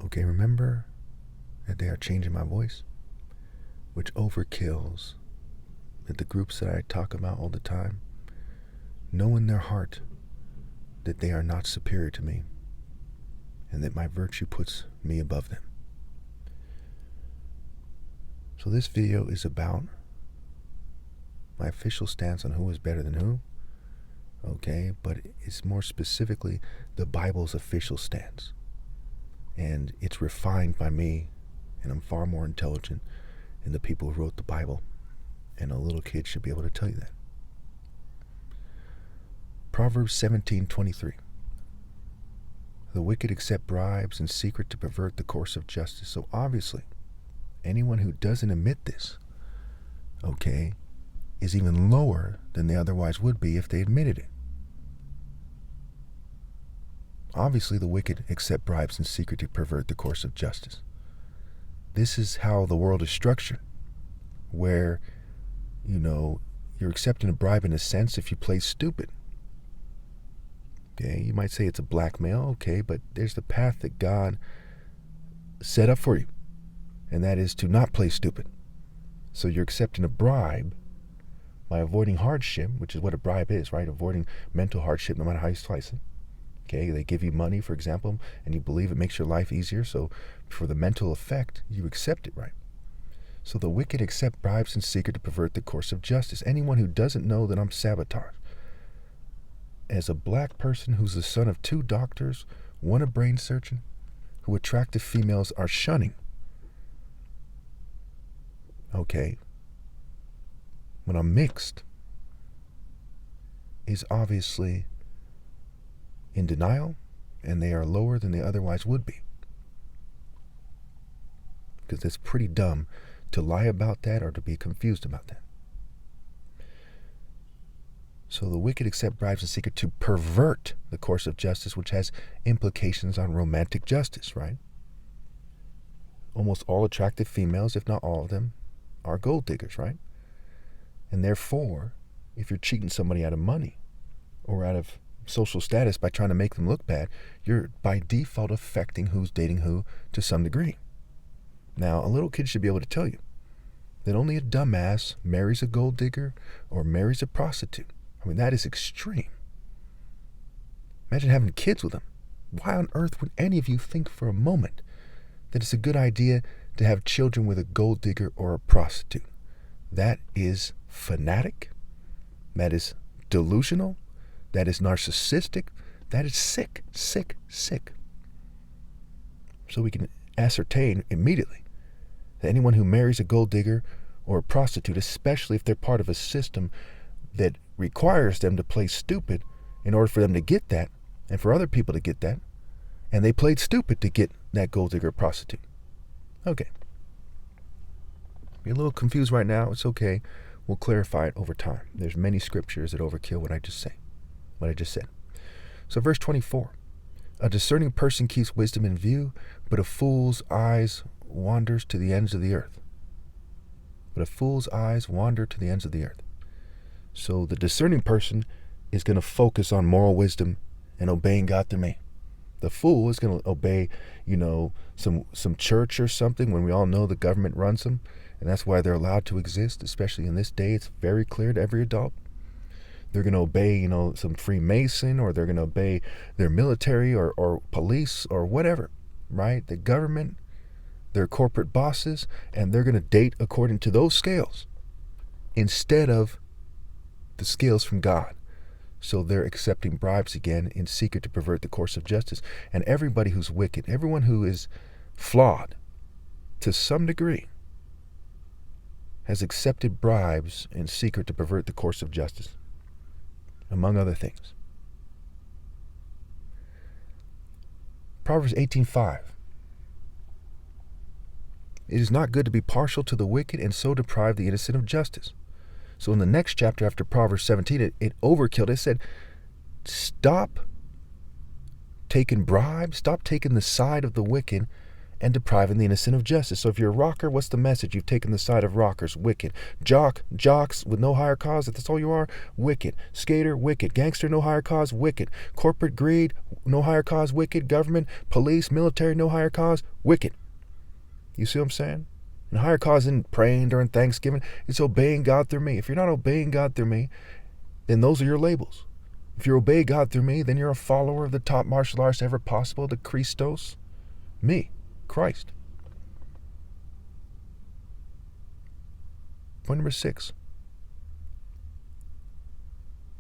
Okay, remember that they are changing my voice, which overkills that the groups that I talk about all the time know in their heart that they are not superior to me and that my virtue puts me above them. So this video is about my official stance on who is better than who, okay, but it's more specifically the Bible's official stance. And it's refined by me, and I'm far more intelligent than the people who wrote the Bible, and a little kid should be able to tell you that. Proverbs 17:23. The wicked accept bribes in secret to pervert the course of justice. So obviously, anyone who doesn't admit this, okay, is even lower than they otherwise would be if they admitted it. Obviously, the wicked accept bribes in secret to pervert the course of justice. This is how the world is structured, where, you're accepting a bribe in a sense if you play stupid. Okay, you might say it's a blackmail, okay, but there's the path that God set up for you, and that is to not play stupid. So you're accepting a bribe by avoiding hardship, which is what a bribe is, right? Avoiding mental hardship no matter how you slice it. Okay, they give you money, for example, and you believe it makes your life easier, so for the mental effect, you accept it, right? So the wicked accept bribes in secret to pervert the course of justice. Anyone who doesn't know that I'm sabotaged, as a black person who's the son of 2 doctors, one a brain surgeon, who attractive females are shunning, okay, when I'm mixed, is obviously in denial, and they are lower than they otherwise would be. Because it's pretty dumb to lie about that or to be confused about that. So the wicked accept bribes in secret to pervert the course of justice, which has implications on romantic justice, right? Almost all attractive females, if not all of them, are gold diggers, right? And therefore, if you're cheating somebody out of money or out of social status by trying to make them look bad, you're by default affecting who's dating who to some degree. Now, a little kid should be able to tell you that only a dumbass marries a gold digger or marries a prostitute. I mean, that is extreme. Imagine having kids with them. Why on earth would any of you think for a moment that it's a good idea to have children with a gold digger or a prostitute? That is fanatic. That is delusional. That is narcissistic. That is sick, sick, sick. So we can ascertain immediately that anyone who marries a gold digger or a prostitute, especially if they're part of a system that requires them to play stupid in order for them to get that, and for other people to get that, and they played stupid to get that gold digger prostitute. Okay. You're a little confused right now. It's okay. We'll clarify it over time. There's many scriptures that overkill what I just said. So verse 24. A discerning person keeps wisdom in view, but a fool's eyes wanders to the ends of the earth. But a fool's eyes wander to the ends of the earth. So the discerning person is going to focus on moral wisdom and obeying God through me. The fool is going to obey, some church or something when we all know the government runs them, and that's why they're allowed to exist, especially in this day. It's very clear to every adult. They're going to obey, some Freemason, or they're going to obey their military or police or whatever, right? The government, their corporate bosses, and they're going to date according to those scales instead of the scales from God. So they're accepting bribes again in secret to pervert the course of justice. And everybody who's wicked, everyone who is flawed to some degree, has accepted bribes in secret to pervert the course of justice, among other things. Proverbs 18:5. It is not good to be partial to the wicked and so deprive the innocent of justice. So in the next chapter after Proverbs 17, it overkilled. It said, stop taking bribes, stop taking the side of the wicked, and depriving the innocent of justice. So if you're a rocker, what's the message? You've taken the side of rockers, wicked. Jocks with no higher cause, if that's all you are, wicked. Skater, wicked. Gangster, no higher cause, wicked. Corporate greed, no higher cause, wicked. Government, police, military, no higher cause, wicked. You see what I'm saying? And higher cause isn't praying during Thanksgiving. It's obeying God through me. If you're not obeying God through me, then those are your labels. If you obey God through me, then you're a follower of the top martial arts ever possible, the Christos, me, Christ. Point number 6.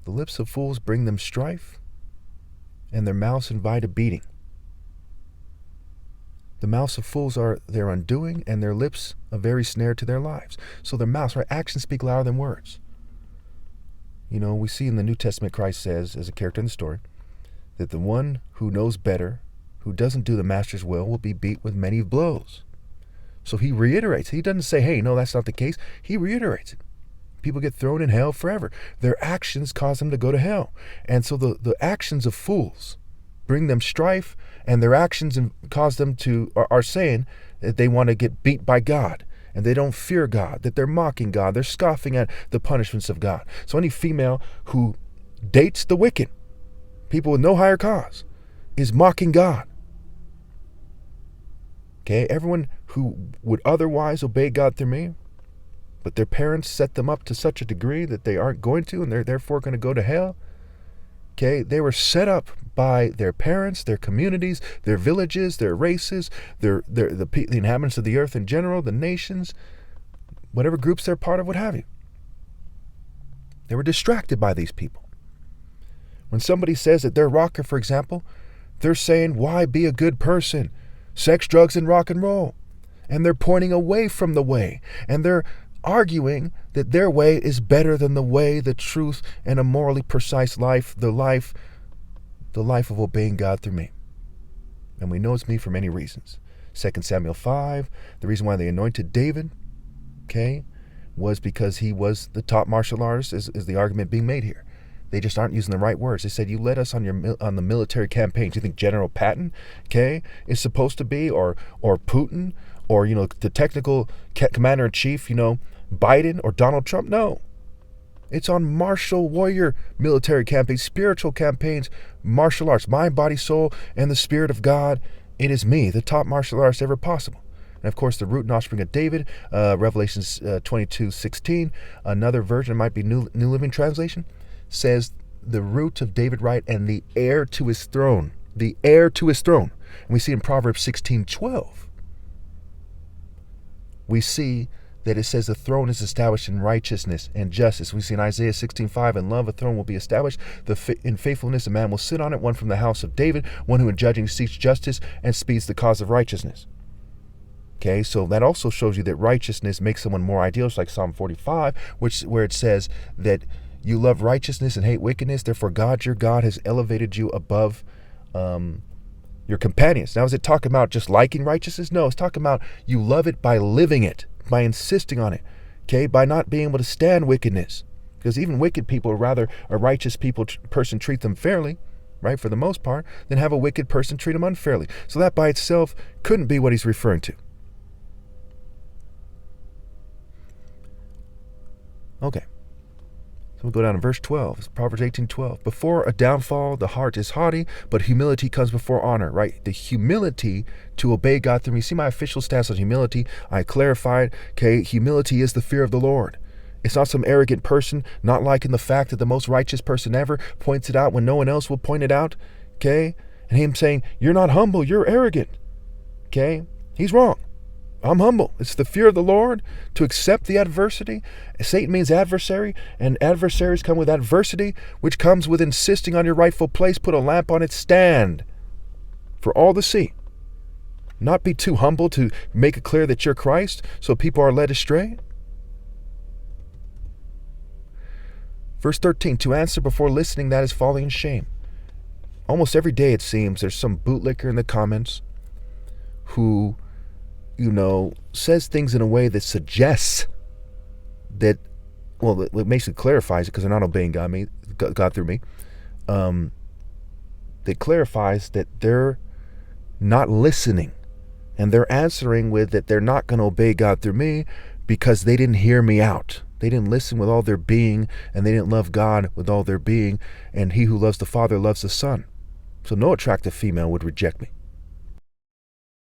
The lips of fools bring them strife, and their mouths invite a beating. The mouths of fools are their undoing, and their lips a very snare to their lives. So their mouths, right? Actions speak louder than words. You know, we see in the New Testament, Christ says, as a character in the story, that the one who knows better, who doesn't do the master's will be beat with many blows. So he reiterates. He doesn't say, hey, no, that's not the case. He reiterates it. People get thrown in hell forever. Their actions cause them to go to hell. And so the actions of fools bring them strife, and their actions cause them to, are saying that they want to get beat by God. And they don't fear God, that they're mocking God. They're scoffing at the punishments of God. So any female who dates the wicked, people with no higher cause, is mocking God. Okay, everyone who would otherwise obey God through me, but their parents set them up to such a degree that they aren't going to, and they're therefore going to go to hell. Okay, they were set up by their parents, their communities, their villages, their races, the inhabitants of the earth in general, the nations, whatever groups they're part of, what have you. They were distracted by these people. When somebody says that they're a rocker, for example, they're saying, why be a good person? Sex, drugs, and rock and roll. And they're pointing away from the way. And they're arguing that their way is better than the way, the truth, and a morally precise life, the life of obeying God through me. And we know it's me for many reasons. 2 Samuel 5, the reason why they anointed David, okay, was because he was the top martial artist, is the argument being made here. They just aren't using the right words. They said, you led us on the military campaigns. You think General Patton, okay, is supposed to be, or Putin, or, you know, the technical commander-in-chief, you know, Biden or Donald Trump? No. It's on martial warrior military campaigns, spiritual campaigns, martial arts, mind, body, soul, and the Spirit of God. It is me, the top martial artist ever possible. And of course, the root and offspring of David, Revelations 22:16, another version, it might be New Living Translation, says the root of David, right, and the heir to his throne. The heir to his throne. And we see in Proverbs 16:12, we see that it says the throne is established in righteousness and justice. We see in Isaiah 16:5, in love a throne will be established. In faithfulness a man will sit on it, one from the house of David, one who in judging seeks justice and speeds the cause of righteousness. Okay, so that also shows you that righteousness makes someone more ideal, like Psalm 45, where it says that you love righteousness and hate wickedness, therefore God, your God, has elevated you above your companions. Now, is it talking about just liking righteousness? No, it's talking about you love it by living it, by insisting on it, okay, by not being able to stand wickedness. Because even wicked people would rather a righteous person treat them fairly, right, for the most part, than have a wicked person treat them unfairly. So that by itself couldn't be what he's referring to. Okay. So we'll go down to verse 12. It's Proverbs 18:12. Before a downfall, the heart is haughty, but humility comes before honor, right? The humility to obey God through me. See my official stance on humility. I clarified, okay, humility is the fear of the Lord. It's not some arrogant person, not liking the fact that the most righteous person ever points it out when no one else will point it out, okay? And him saying, you're not humble, you're arrogant, okay? He's wrong. I'm humble. It's the fear of the Lord to accept the adversity. Satan means adversary, and adversaries come with adversity, which comes with insisting on your rightful place. Put a lamp on its stand for all to see. Not be too humble to make it clear that you're Christ, so people are led astray. Verse 13, to answer before listening, that is folly and shame. Almost every day, it seems, there's some bootlicker in the comments who, you know, says things in a way that suggests that, well, it basically clarifies it because they're not obeying God through me. That clarifies that they're not listening And they're answering with that they're not going to obey God through me because they didn't hear me out. They didn't listen with all their being, and they didn't love God with all their being. And he who loves the Father loves the Son. So no attractive female would reject me.